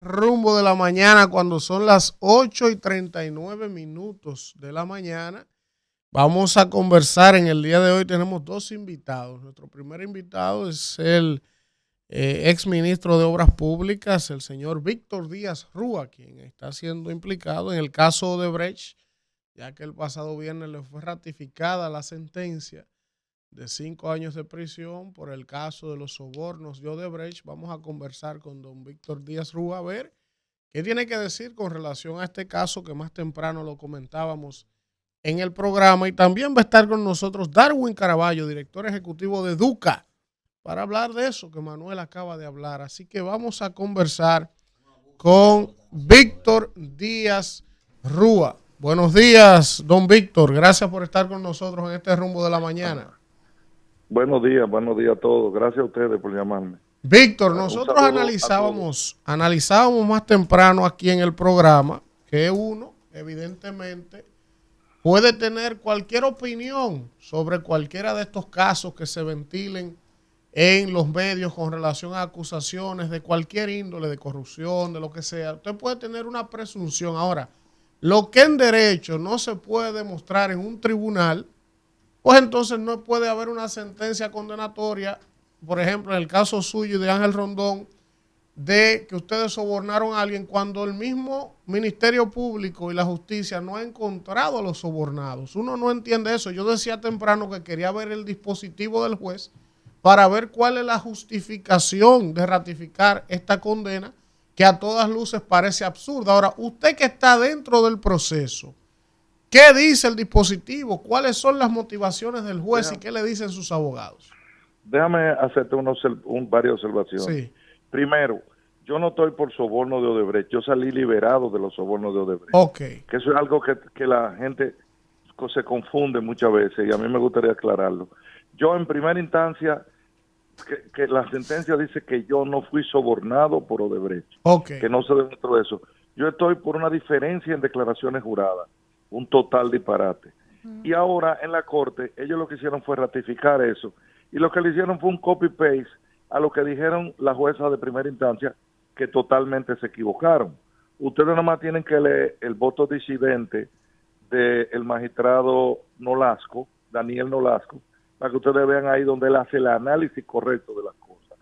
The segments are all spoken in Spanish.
rumbo de la mañana cuando son las 8:39 de la mañana. Vamos a conversar en el día de hoy. Tenemos dos invitados. Nuestro primer invitado es el ex ministro de Obras Públicas, el señor Víctor Díaz Rúa, quien está siendo implicado en el caso Odebrecht, ya que el pasado viernes le fue ratificada la sentencia de 5 años de prisión por el caso de los sobornos de Odebrecht. Vamos a conversar con don Víctor Díaz Rúa a ver qué tiene que decir con relación a este caso que más temprano lo comentábamos en el programa. Y también va a estar con nosotros Darwin Caraballo, director ejecutivo de Duca, para hablar de eso que Manuel acaba de hablar. Así que vamos a conversar con Víctor Díaz Rúa. Buenos días, don Víctor. Gracias por estar con nosotros en este rumbo de la mañana. Buenos días a todos. Gracias a ustedes por llamarme. Víctor, nosotros analizábamos más temprano aquí en el programa que uno, evidentemente, puede tener cualquier opinión sobre cualquiera de estos casos que se ventilen en los medios con relación a acusaciones de cualquier índole, de corrupción, de lo que sea. Usted puede tener una presunción. Ahora, lo que en derecho no se puede demostrar en un tribunal, pues entonces no puede haber una sentencia condenatoria, por ejemplo, en el caso suyo y de Ángel Rondón, de que ustedes sobornaron a alguien cuando el mismo Ministerio Público y la Justicia no ha encontrado a los sobornados. Uno no entiende eso. Yo decía temprano que quería ver el dispositivo del juez para ver cuál es la justificación de ratificar esta condena, que a todas luces parece absurda. Ahora, usted que está dentro del proceso, ¿qué dice el dispositivo? ¿Cuáles son las motivaciones del juez y qué le dicen sus abogados? Déjame hacerte varias observaciones. Sí. Primero, yo no estoy por soborno de Odebrecht. Yo salí liberado de los sobornos de Odebrecht. Okay. Que eso es algo que la gente se confunde muchas veces y a mí me gustaría aclararlo. Yo en primera instancia, que la sentencia dice que yo no fui sobornado por Odebrecht. Okay. Que no se demostró eso. Yo estoy por una diferencia en declaraciones juradas. Un total disparate. Y ahora en la corte, ellos lo que hicieron fue ratificar eso. Y lo que le hicieron fue un copy-paste a lo que dijeron la jueza de primera instancia, que totalmente se equivocaron. Ustedes nomás tienen que leer el voto disidente del magistrado Nolasco, Daniel Nolasco, para que ustedes vean ahí donde él hace el análisis correcto de las cosas,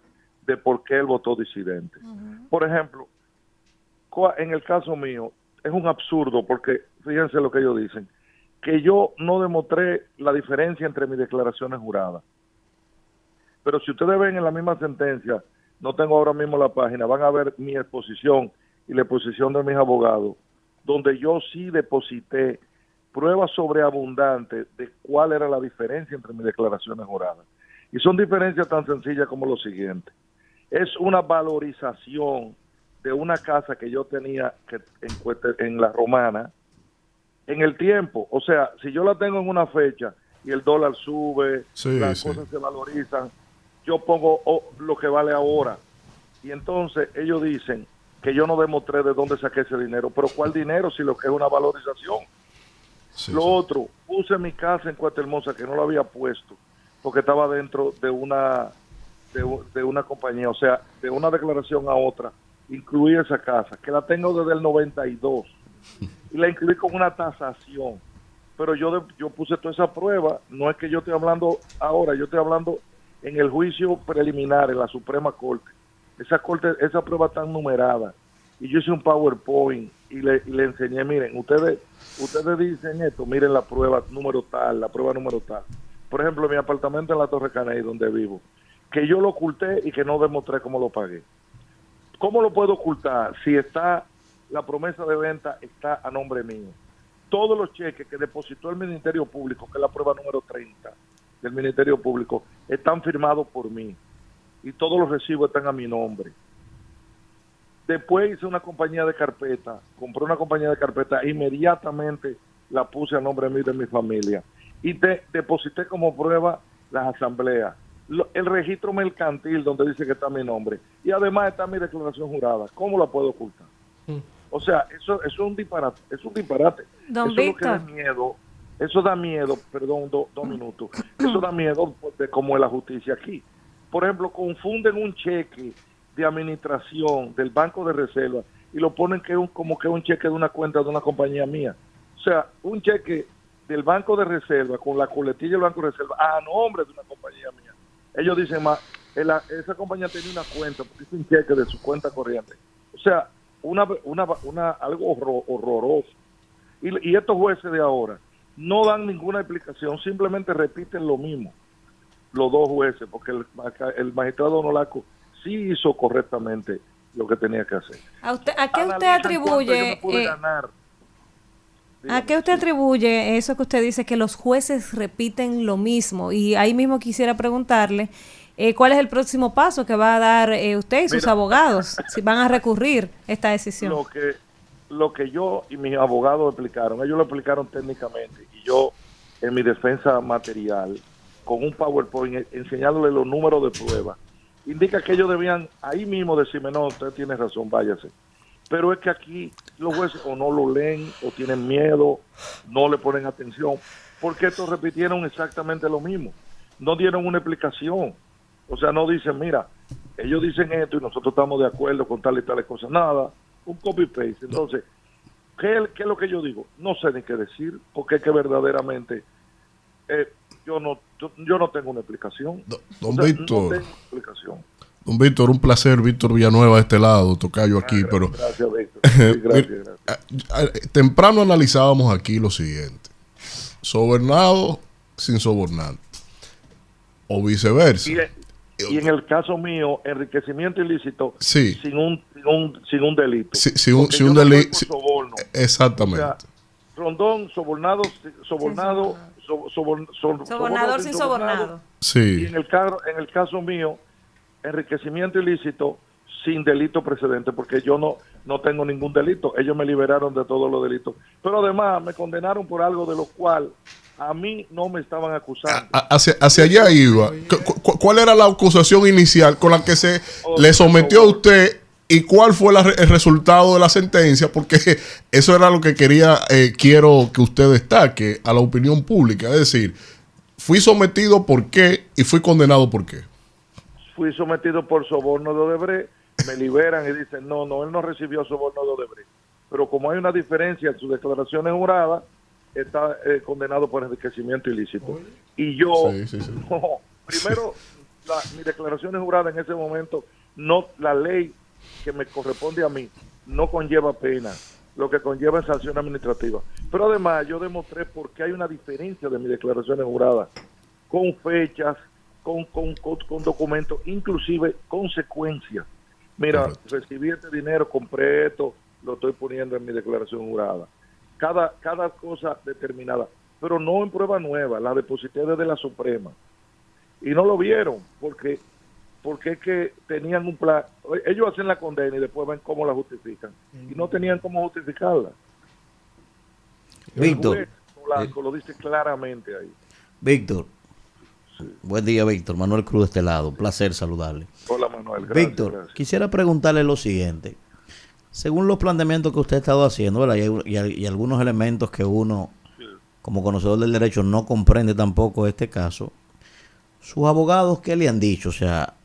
de por qué él votó disidente. Por ejemplo, en el caso mío, es un absurdo porque, fíjense lo que ellos dicen, que yo no demostré la diferencia entre mis declaraciones juradas. Pero si ustedes ven en la misma sentencia, no tengo ahora mismo la página, van a ver mi exposición y la exposición de mis abogados, donde yo sí deposité pruebas sobreabundantes de cuál era la diferencia entre mis declaraciones juradas. Y son diferencias tan sencillas como lo siguiente. Es una valorización de una casa que yo tenía en La Romana en el tiempo. O sea, si yo la tengo en una fecha y el dólar sube, las cosas se valorizan, yo pongo lo que vale ahora. Y entonces ellos dicen que yo no demostré de dónde saqué ese dinero. Pero ¿cuál dinero si lo que es una valorización? Otro, puse mi casa en Cuatermosa, que no lo había puesto porque estaba dentro de una compañía. O sea, de una declaración a otra incluí esa casa, que la tengo desde el 92 y la incluí con una tasación, pero yo puse toda esa prueba. No es que yo estoy hablando ahora, yo estoy hablando en el juicio preliminar en la Suprema Corte. Esa prueba está numerada y yo hice un PowerPoint y le enseñé, miren, ustedes dicen esto, miren la prueba número tal, la prueba número tal. Por ejemplo, mi apartamento en la Torre Caney, donde vivo, que yo lo oculté y que no demostré cómo lo pagué. ¿Cómo lo puedo ocultar si está la promesa de venta está a nombre mío? Todos los cheques que depositó el Ministerio Público, que es la prueba número 30 del Ministerio Público, están firmados por mí y todos los recibos están a mi nombre. Después hice una compañía de carpeta, compré una compañía de carpeta, inmediatamente la puse a nombre mío y de mi familia y deposité como prueba las asambleas. El registro mercantil donde dice que está mi nombre y además está mi declaración jurada. ¿Cómo la puedo ocultar? O sea, eso es un disparate, Don eso Víctor. Es lo que da miedo. Eso da miedo, perdón, 2 minutos. Eso da miedo de cómo es la justicia aquí. Por ejemplo, confunden un cheque de administración del Banco de Reserva y lo ponen como que un cheque de una cuenta de una compañía mía. O sea, un cheque del Banco de Reserva con la coletilla del Banco de Reserva a nombre de una compañía mía. Ellos dicen más, esa compañía tiene una cuenta, porque es un cheque de su cuenta corriente. O sea, algo horroroso. Y estos jueces de ahora no dan ninguna explicación, simplemente repiten lo mismo, los dos jueces, porque el magistrado Nolaco sí hizo correctamente lo que tenía que hacer. ¿A qué usted atribuye? ¿A qué usted atribuye eso que usted dice que los jueces repiten lo mismo? Y ahí mismo quisiera preguntarle cuál es el próximo paso que va a dar usted y sus abogados, si van a recurrir esta decisión. Lo que yo y mis abogados explicaron, ellos lo explicaron técnicamente, y yo en mi defensa material, con un PowerPoint, enseñándole los números de prueba, indica que ellos debían ahí mismo decirme, no, usted tiene razón, váyase. Pero es que aquí los jueces o no lo leen, o tienen miedo, no le ponen atención, porque estos repitieron exactamente lo mismo. No dieron una explicación. O sea, no dicen, mira, ellos dicen esto y nosotros estamos de acuerdo con tal y tales cosas. Nada, un copy-paste. Entonces, ¿qué es lo que yo digo? No sé ni qué decir, porque es que verdaderamente yo no tengo una explicación. Don Víctor. No tengo explicación. Don Víctor, un placer. Víctor Villanueva de este lado, tocayo aquí. Gracias, Víctor. Sí, gracias. Temprano analizábamos aquí lo siguiente: sobornado sin sobornante, o viceversa. Y en el caso mío, enriquecimiento ilícito, sí, sin un delito. Sin un delito. Soborno. Exactamente. O sea, Rondón, sobornador sin sobornado. Sí. Y en el caso mío, enriquecimiento ilícito sin delito precedente, porque yo no tengo ningún delito. Ellos me liberaron de todos los delitos. Pero además me condenaron por algo de lo cual a mí no me estaban acusando. Hacia allá iba. ¿Cuál era la acusación inicial con la que se le sometió a usted y cuál fue el resultado de la sentencia? Porque eso era lo que quiero que usted destaque a la opinión pública. Es decir, fui sometido por qué y fui condenado por qué. Fui sometido por soborno de Odebrecht, me liberan y dicen, no, él no recibió soborno de Odebrecht. Pero como hay una diferencia en sus declaraciones juradas, está condenado por enriquecimiento ilícito. Y yo, sí. No, primero, mis declaraciones juradas en ese momento, no, la ley que me corresponde a mí no conlleva pena, lo que conlleva es sanción administrativa. Pero además yo demostré por qué hay una diferencia de mis declaraciones juradas, con fechas, con documentos, inclusive consecuencias. Mira, recibí este dinero, compré esto, lo estoy poniendo en mi declaración jurada. Cada cosa determinada, pero no en prueba nueva, la deposité desde la Suprema. Y no lo vieron, porque es que tenían un plan. Ellos hacen la condena y después ven cómo la justifican. Y no tenían cómo justificarla. Víctor. Blanco lo dice claramente ahí. Víctor. Sí. Buen día, Víctor. Manuel Cruz de este lado. Un placer saludarle. Hola, Manuel. Gracias, Víctor, gracias. Quisiera preguntarle lo siguiente. Según los planteamientos que usted ha estado haciendo, ¿verdad? Y algunos elementos que uno, como conocedor del derecho, no comprende tampoco este caso, sus abogados, ¿qué le han dicho? O sea,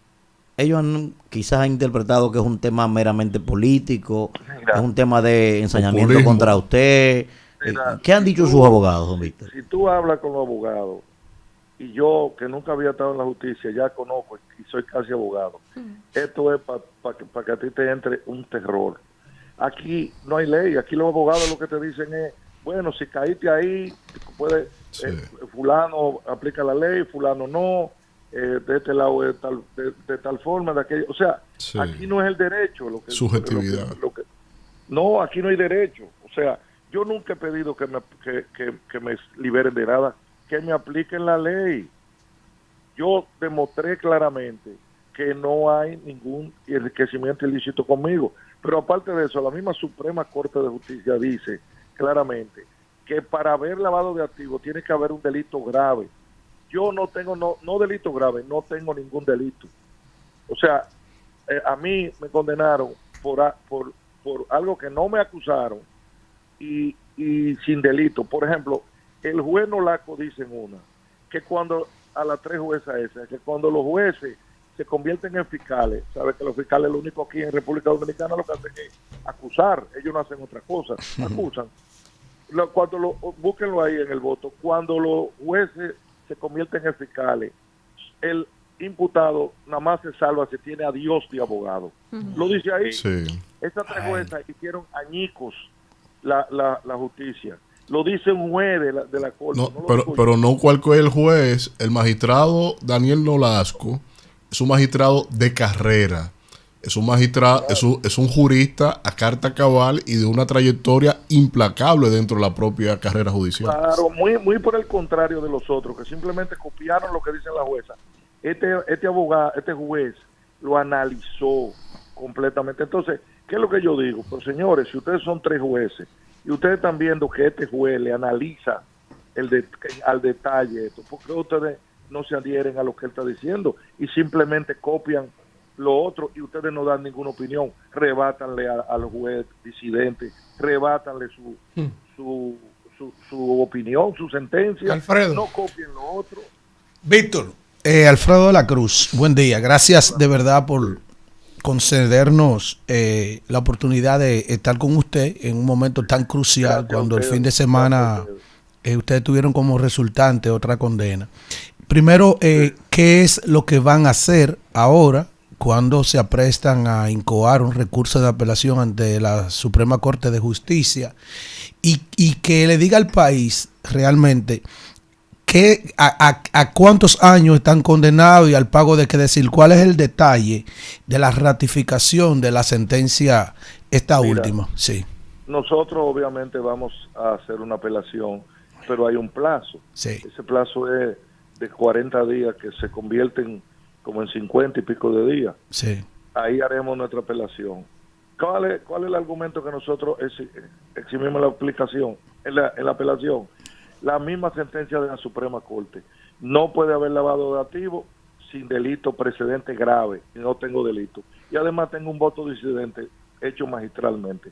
ellos quizás han interpretado que es un tema meramente político, es un tema de ensañamiento populismo contra usted. ¿Qué han dicho sus abogados, don Víctor? Si tú hablas con los abogados, y yo, que nunca había estado en la justicia, ya conozco y soy casi abogado, esto es para que a ti te entre un terror. Aquí no hay ley, aquí los abogados lo que te dicen es, bueno, si caíste ahí, puede, fulano aplica la ley, fulano no, de este lado de tal forma, de aquello. O sea, aquí no es el derecho. Subjetividad. No, aquí no hay derecho. O sea, yo nunca he pedido que me liberen de nada, que me apliquen la ley. Yo demostré claramente que no hay ningún enriquecimiento ilícito conmigo. Pero aparte de eso, la misma Suprema Corte de Justicia dice claramente que para haber lavado de activos tiene que haber un delito grave. Yo no tengo, no delito grave, no tengo ningún delito. O sea, a mí me condenaron por algo que no me acusaron y sin delito. Por ejemplo, el juez Nolaco dice en una, que cuando, a las tres juezas esas, que cuando los jueces se convierten en fiscales. Sabes que los fiscales, lo único aquí en República Dominicana, lo que hacen es acusar. Ellos no hacen otra cosa, acusan. Búsquenlo ahí en el voto. Cuando los jueces se convierten en fiscales, el imputado nada más se salva si tiene a Dios de abogado. Lo dice ahí. Sí. Estas tres juezas hicieron añicos la justicia. Lo dice un juez de la corte. No, pero no cualquier juez. El magistrado Daniel Nolasco es un magistrado de carrera. Es un magistrado, es un jurista a carta cabal y de una trayectoria implacable dentro de la propia carrera judicial. Claro, muy por el contrario de los otros, que simplemente copiaron lo que dicen la jueza. Este abogado, este juez, lo analizó completamente. Entonces, ¿qué es lo que yo digo? Pues señores, si ustedes son tres jueces y ustedes están viendo que este juez le analiza al detalle esto, ¿por qué ustedes no se adhieren a lo que él está diciendo y simplemente copian lo otro y ustedes no dan ninguna opinión? Rebátanle al juez disidente, rebátanle su opinión, su sentencia. Alfredo. No copien lo otro. Víctor, Alfredo de la Cruz, buen día. Gracias de verdad por concedernos la oportunidad de estar con usted en un momento tan crucial. Gracias, cuando el fin de semana ustedes tuvieron como resultante otra condena. Primero, ¿qué es lo que van a hacer ahora cuando se aprestan a incoar un recurso de apelación ante la Suprema Corte de Justicia? Y que le diga al país realmente a cuántos años están condenados y al pago de qué, decir, cuál es el detalle de la ratificación de la sentencia última. Sí. Nosotros obviamente vamos a hacer una apelación, pero hay un plazo. Sí. Ese plazo es de 40 días que se convierten como en 50 y pico de días. Sí. Ahí haremos nuestra apelación. ¿Cuál es el argumento que nosotros eximimos la aplicación en la apelación? La misma sentencia de la Suprema Corte. No puede haber lavado de activos sin delito precedente grave, y no tengo delito. Y además tengo un voto disidente hecho magistralmente.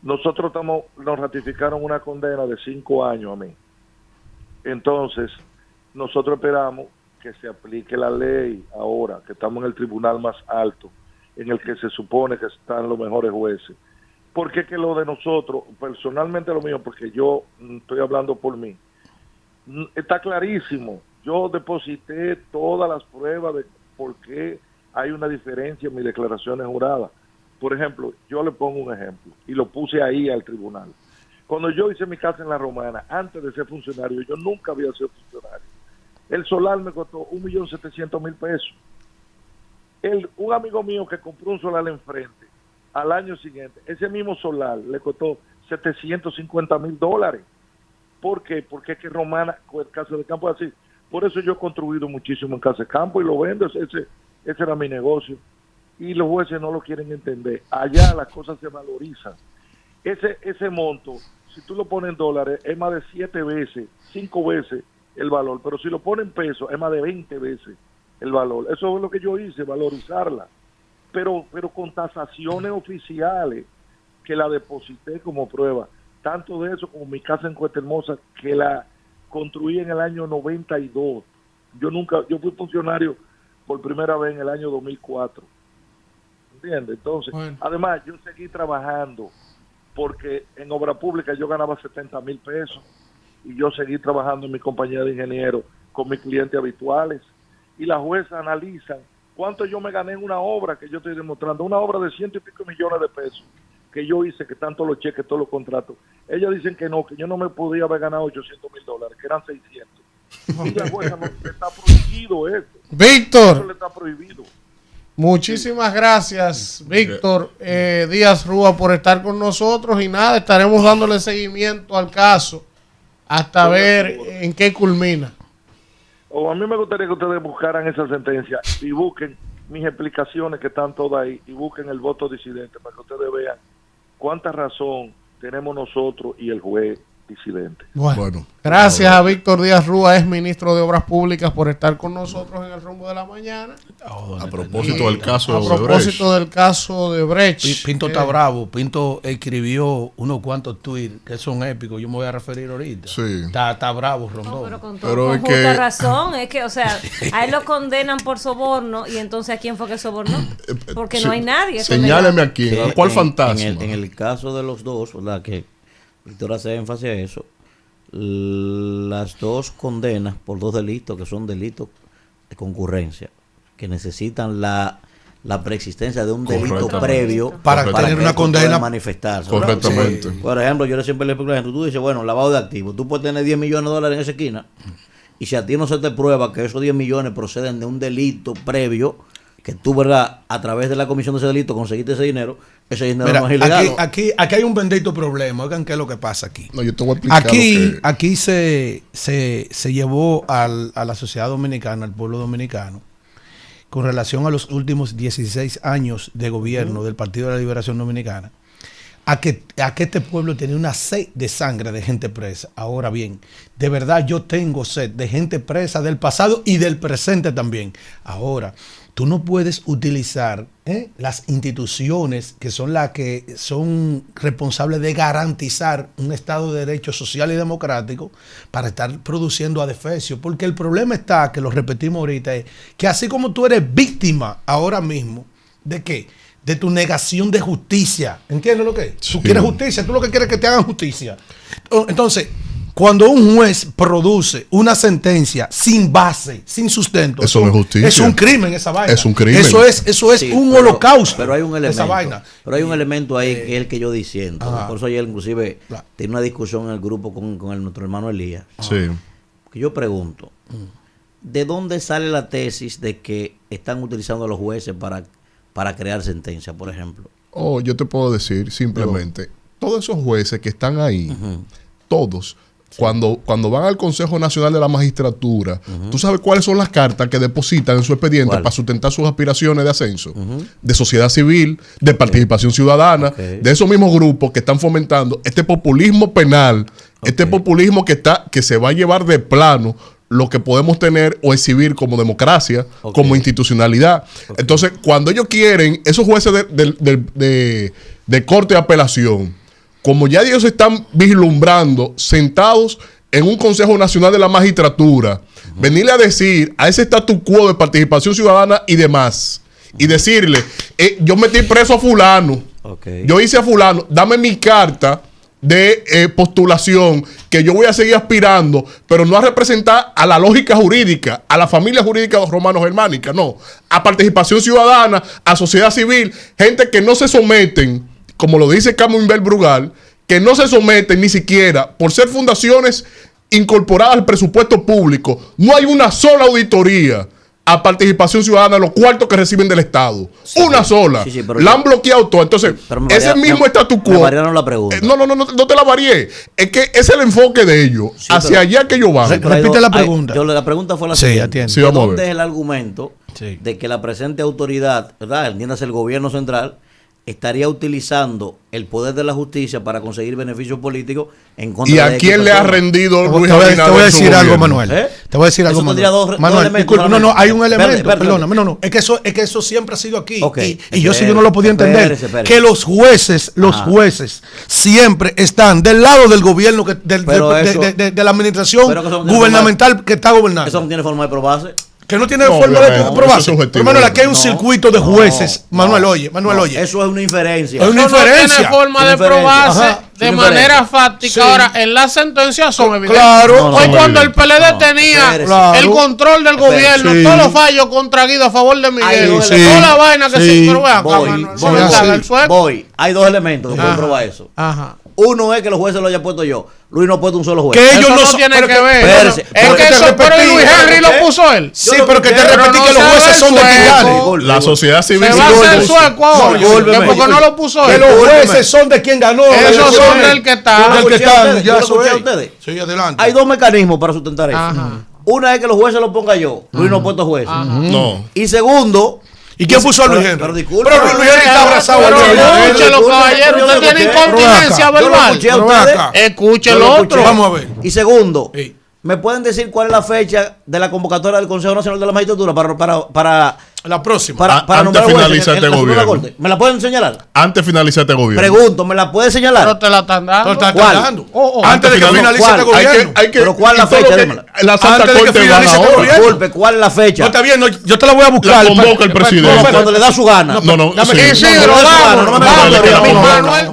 Nosotros nos ratificaron una condena de 5 años a mí. Entonces, nosotros esperamos que se aplique la ley ahora, que estamos en el tribunal más alto, en el que se supone que están los mejores jueces. Porque que lo de nosotros, personalmente lo mío, porque yo estoy hablando por mí, está clarísimo. Yo deposité todas las pruebas de por qué hay una diferencia en mis declaraciones juradas. Por ejemplo, yo le pongo un ejemplo, y lo puse ahí al tribunal. Cuando yo hice mi casa en La Romana, antes de ser funcionario, yo nunca había sido funcionario. El solar me costó 1.700.000 pesos. Un amigo mío que compró un solar enfrente, al año siguiente, ese mismo solar le costó $750,000. ¿Por qué? Porque es que Romana, con el Casa de Campo es así. Por eso yo he construido muchísimo en Casa de Campo y lo vendo, ese era mi negocio. Y los jueces no lo quieren entender. Allá las cosas se valorizan. Ese monto, si tú lo pones en dólares, es más de 7 veces, 5 veces el valor. Pero si lo pones en pesos, es más de 20 veces el valor. Eso es lo que yo hice, valorizarla. Pero con tasaciones oficiales que la deposité como prueba. Tanto de eso como mi casa en Cuesta Hermosa, que la construí en el año 92. Yo fui funcionario por primera vez en el año 2004. ¿Entiendes? Entonces, bueno. Además, yo seguí trabajando porque en obra pública yo ganaba 70,000 pesos y yo seguí trabajando en mi compañía de ingenieros con mis clientes habituales. Y las juezas analizan cuánto yo me gané en una obra que yo estoy demostrando, una obra de 100 y pico millones de pesos que yo hice, que tanto los cheques, todos los contratos. Ellos dicen que yo no me podía haber ganado $800,000, que eran 600. Y la jueza no, le está prohibido eso. Víctor. Eso le está prohibido. Muchísimas gracias, Víctor Díaz Rúa, por estar con nosotros. Y nada, estaremos dándole seguimiento al caso hasta ver en qué culmina. A mí me gustaría que ustedes buscaran esa sentencia y busquen mis explicaciones que están todas ahí y busquen el voto disidente para que ustedes vean cuánta razón tenemos nosotros y el juez disidentes. Bueno, gracias a Víctor Díaz Rúa, ex ministro de Obras Públicas, por estar con nosotros en el Rumbo de la Mañana. A propósito del caso A propósito del caso de Brecht. Pinto está bravo. Pinto escribió unos cuantos tweets que son épicos. Yo me voy a referir ahorita. Sí. Está bravo, Rondón. No, pero con Pero es justa que- razón, es que, o sea, a él lo condenan por soborno y entonces ¿a quién fue que sobornó? Porque no hay nadie. Señáleme a quién, ¿a cuál fantasma? En el caso de los dos, ¿verdad? Que Víctor hace énfasis a eso, las dos condenas por dos delitos que son delitos de concurrencia, que necesitan la preexistencia de un delito previo Para tener que una él condena. pueda manifestarse, ¿verdad? Correctamente. Sí. Por ejemplo, yo siempre le explico a la gente, tú dices, bueno, lavado de activos, tú puedes tener 10 millones de dólares en esa esquina y si a ti no se te prueba que esos 10 millones proceden de un delito previo, que tú, ¿verdad?, a través de la comisión de ese delito conseguiste ese dinero Mira, no es ilegal. aquí hay un bendito problema. Oigan qué es lo que pasa aquí. No, yo te voy a explicar Aquí se llevó a la sociedad dominicana, al pueblo dominicano, con relación a los últimos 16 años de gobierno del Partido de la Liberación Dominicana, a que este pueblo tenía una sed de sangre de gente presa. Ahora bien, de verdad yo tengo sed de gente presa del pasado y del presente también. Ahora, tú no puedes utilizar las instituciones que son las que son responsables de garantizar un Estado de Derecho social y democrático para estar produciendo adefesio. Porque el problema está, que lo repetimos ahorita, es que así como tú eres víctima ahora mismo, ¿de qué? De tu negación de justicia. ¿Entiendes lo que es? Sí. Tú quieres justicia, tú lo que quieres es que te hagan justicia. Entonces, cuando un juez produce una sentencia sin base, sin sustento, Eso no es justicia. es un crimen esa vaina. Es un crimen. Eso es Sí, un pero- holocausto. Pero hay un elemento. Esa vaina. Pero hay un elemento ahí que es el que yo disiento. Ajá. Por eso ayer inclusive Claro. tiene una discusión en el grupo con nuestro hermano Elías. Sí. Que yo pregunto, ¿de dónde sale la tesis de que están utilizando a los jueces para crear sentencias, por ejemplo? Oh, yo te puedo decir simplemente, todos esos jueces que están ahí, todos, cuando van al Consejo Nacional de la Magistratura, ¿tú sabes cuáles son las cartas que depositan en su expediente ¿Cuál? para sustentar sus aspiraciones de ascenso? De sociedad civil, de participación ciudadana, Ok. de esos mismos grupos que están fomentando este populismo penal, este populismo que se va a llevar de plano lo que podemos tener o exhibir como democracia, Ok. como institucionalidad. Entonces, cuando ellos quieren, esos jueces de corte de apelación, como ya ellos están vislumbrando, sentados en un Consejo Nacional de la Magistratura, venirle a decir a ese statu quo de participación ciudadana y demás, y decirle, yo metí preso a fulano, Ok. yo hice a fulano, dame mi carta de postulación, que yo voy a seguir aspirando, pero no a representar a la lógica jurídica, a la familia jurídica romano-germánica, no, a participación ciudadana, a sociedad civil, gente que no se someten, como lo dice Camuinbel Brugal, que no se someten ni siquiera por ser fundaciones incorporadas al presupuesto público. No hay una sola auditoría a participación ciudadana, los cuartos que reciben del Estado. Sí, Una sí. sola. Sí, sí, pero la yo- han bloqueado todo. Entonces, Pero me ese varia- mismo me- statu quo. me variaron la pregunta. No te la varié. Es que es el enfoque de ellos. Sí, hacia pero- allá que ellos van. Re- Repite la pregunta. La pregunta fue la Sí, siguiente. atiende. Sí, ¿De vamos a dónde ver. es el argumento Sí. de que la presente autoridad, ¿verdad? Entiéndase el gobierno central, estaría utilizando el poder de la justicia para conseguir beneficios políticos en contra ¿Y de a X quién le ha personas? rendido Te Luis voy a Abinader en su decir algo, gobierno? Manuel. ¿Eh? Te voy a decir algo, Eso Manuel. tendría dos Manuel, elementos disculpa, no, solamente. hay un elemento. Espérate. Perdóname, no. Es que eso siempre ha sido aquí. Ok, Y yo sí, yo no lo podía entender. espérese. Que los jueces siempre están del lado del gobierno, Pero eso- de la administración pero que eso no tiene gubernamental que está gobernando. Eso no tiene forma de probarse. Que no tiene No, forma de obviamente, probarse. eso es subjetivo. Pero Manuel, aquí hay un No, circuito de jueces. no, Manuel, no, oye. Manuel, no, oye. Eso es una inferencia. Es una Eso no inferencia. tiene forma de Inferencia. probarse Ajá. de Inferencia. manera fáctica. Sí. Ahora, en las sentencias son evidentes. Claro. No, no, Hoy no, cuando el evidente. PLD No, tenía espérese. Claro. el control del gobierno, Sí. todos los fallos contra Guido a favor de Ay, Miguel, sí. toda la vaina que Sí. sí, pero vean acá, Voy, Manuel, voy, no me así. haga el sueco. Voy. Hay dos elementos que pueden Ajá. probar eso. Ajá. Uno es que los jueces lo haya puesto yo. Luis no ha puesto un solo juez. Que ellos Eso no son- tiene pero que ver. espérese, Es pero que que te eso, pero repetí, Luis Henry ¿eh? lo puso él. Sí, Yo lo pero que te escuché, repetí pero que no los sabe jueces son de sueco. quien gane. La sociedad civil. Se va a hacer Discúlpeme. sueco ahora. Discúlpeme. Que porque no lo puso Que él. los jueces son de quien ganó. Esos de son quien- del que está. Del que escuché a están, ustedes, ya yo lo eso escuché a es. ustedes. Sí, adelante. Hay dos mecanismos para sustentar eso. Ajá. Una es que los jueces lo ponga yo. Luis no ha puesto jueces. No. Y segundo, ¿Y quién puso a Luis Henry? Pero disculpe. Pero Luis Henry está abrazado a Luis Henry. Escúchelo, caballero. Usted tiene incontinencia verbal. Escuche el otro. Vamos a ver. Y segundo, Sí. ¿me pueden decir cuál es la fecha de la convocatoria del Consejo Nacional de la Magistratura para La próxima. para Antes nombrar jueces finaliza en este la Suprema gobierno. Corte? ¿Me la pueden señalar? Antes de finalizar este gobierno. Pregunto, ¿me la puede señalar? Pero te la están dando. ¿Cuál? Oh. Antes de que finalice ¿Cuál? este gobierno. Pero ¿cuál la y todo fecha? lo que Dímela. La Santa Antes de que Corte va finalice este ahora. gobierno. Disculpe, ¿cuál es la fecha? No, está bien, no, yo te la voy a buscar. La convoca el presidente. Cuando le da su gana. No, Isidro, no, vamos. no me Vamos, metas, mi no, Manuel